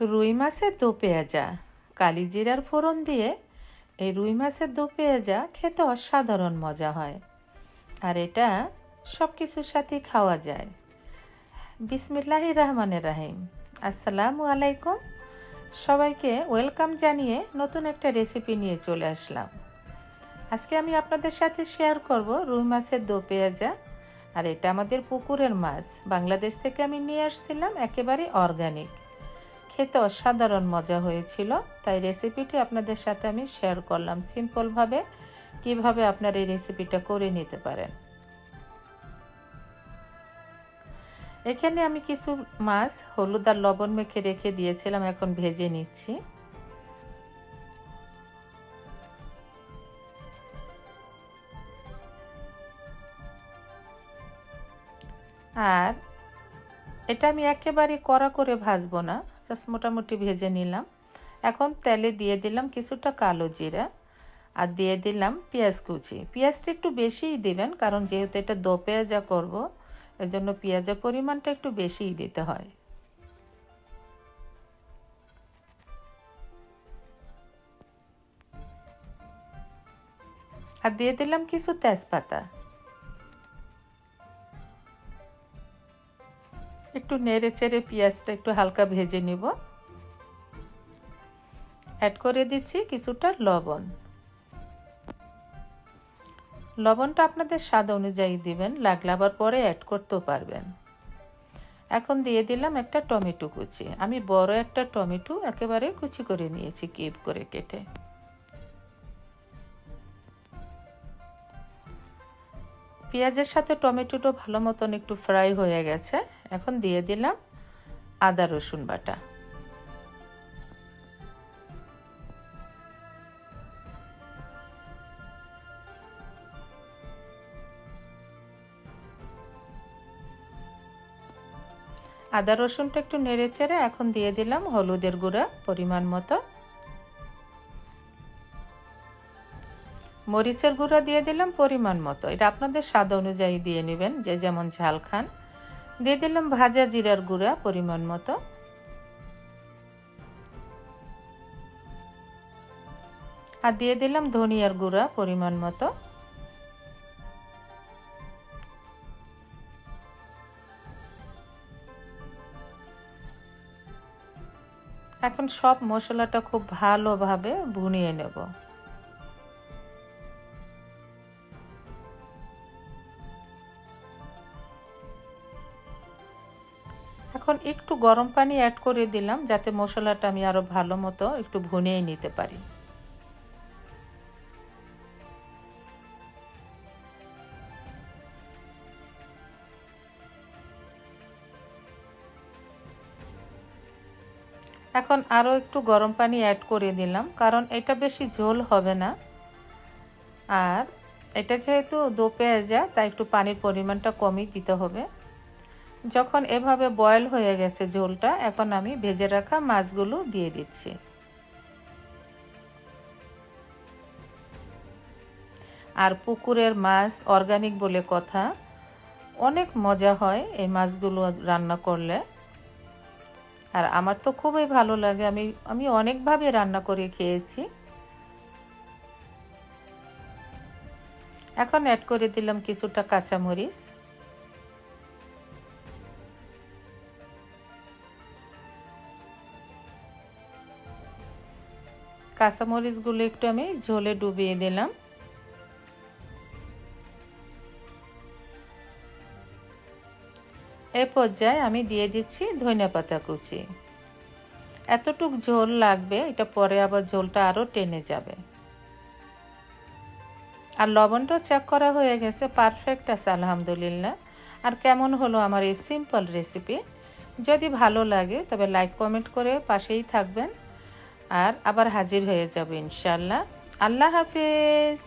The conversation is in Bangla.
রুই মাছের দো পেঁয়াজা। কালিজিরার ফোড়ন দিয়ে এই রুই মাছের দো পেঁয়াজা খেতে অসাধারণ মজা হয়, আর এটা সব কিছুর সাথেই খাওয়া যায়। বিসমিল্লাহির রহমানির রহিম। আসসালামু আলাইকুম, সবাইকে ওয়েলকাম জানিয়ে নতুন একটা রেসিপি নিয়ে চলে আসলাম। আজকে আমি আপনাদের সাথে শেয়ার করব রুই মাছের দো পেঁয়াজা। আর এটা আমাদের পুকুরের মাছ, বাংলাদেশ থেকে আমি নিয়ে আসছিলাম, একেবারে অর্গানিক। খেতে অসাধারণ মজা হয়েছিল, তাই রেসিপিটি আপনাদের সাথে আমি শেয়ার করলাম সিম্পলভাবে কিভাবে আপনারা এই রেসিপিটা করে নিতে পারেন। এখানে আমি কিছু মাছ হলুদ আর লবণ মেখে রেখে দিয়েছিলাম, এখন ভেজে নিচ্ছি। আর এটা আমি একেবারে কড়া করে ভাজবো না, জাস্ট মোটামুটি ভেজে নিলাম। এখন তেলে দিয়ে দিলাম কিছুটা কালো জিরা, আর দিয়ে দিলাম পেঁয়াজ কুচি। পেঁয়াজটা একটু বেশিই দিবেন, কারণ যেহেতু এটা দো পেঁয়াজা করবো, এজন্য পেঁয়াজের পরিমাণটা একটু বেশিই দিতে হয়। আর দিয়ে দিলাম কিছু তেজপাতা। একটু নেড়ে চেড়ে পেঁয়াজটা একটু হালকা ভেজে নিব। অ্যাড করে দিচ্ছি কিছুটা লবণ। লবণটা আপনাদের স্বাদ অনুযায়ী দিবেন, লাগলে আবার পরে অ্যাড করতেও পারবেন। এখন দিয়ে দিলাম একটা টমেটো কুচি। আমি বড় একটা টমেটো একেবারে কুচি করে নিয়েছি, কিউব করে কেটে। পেঁয়াজের সাথে টমেটোটা ভালো মতন একটু ফ্রাই হয়ে গেছে। এখন দিয়ে দিলাম আদা রসুন বাটা। আদা রসুনটা একটু নেড়ে চেড়ে এখন দিয়ে দিলাম হলুদের গুঁড়া পরিমাণ মতো, মরিচের গুঁড়া দিয়ে দিলাম পরিমাণ মতো, এটা আপনাদের স্বাদ অনুযায়ী দিয়ে নেবেন, যে যেমন ঝাল খান। দিয়ে দিলাম ভাজা জিরার গুঁড়া পরিমাণ মতো, আর দিয়ে দিলাম ধনিয়ার গুঁড়া পরিমাণ মতো। এখন সব মশলাটা খুব ভালোভাবে ভুনিয়ে নেব। এখন একটু গরম পানি অ্যাড করে দিলাম, যাতে মশলাটা আমি আরো ভালো মতো একটু ভুনিয়ে নিতে পারি। এখন আরো একটু গরম পানি অ্যাড করে দিলাম, কারণ এটা বেশি ঝোল হবে না। আর এটা যেহেতু দো পেঁয়াজা, তাই একটু পানির পরিমাণটা কমই দিতে হবে। যখন এভাবে বয়েল হয়ে গেছে ঝোলটা, এখন আমি ভেজে রাখা মাছগুলো দিয়ে দিচ্ছি। আর পুকুরের মাছ অর্গানিক বলে কথা, অনেক মজা হয় এই মাছগুলো রান্না করলে। আর আমার তো খুবই ভালো লাগে, আমি অনেকভাবে রান্না করে খেয়েছি। এখন অ্যাড করে দিলাম কিছুটা কাঁচামরিচ। কাঁচামরিচগুলো একটু আমি ঝোলে ডুবিয়ে দিলাম। এই পর্যায়ে আমি দিয়ে দিচ্ছি ধনিয়াপাতা কুচি। এতটুক ঝোল লাগবে, এটা পরে আবার ঝোলটা আরো টেনে যাবে। আর লবণটাও চেক করা হয়ে গেছে, পারফেক্ট আছে আলহামদুলিল্লাহ। আর কেমন হলো আমার এই সিম্পল রেসিপি? যদি ভালো লাগে তবে লাইক কমেন্ট করে পাশেই থাকবেন। আর আবার হাজির হয়ে যাবে ইনশাআল্লাহ। আল্লাহ হাফেজ।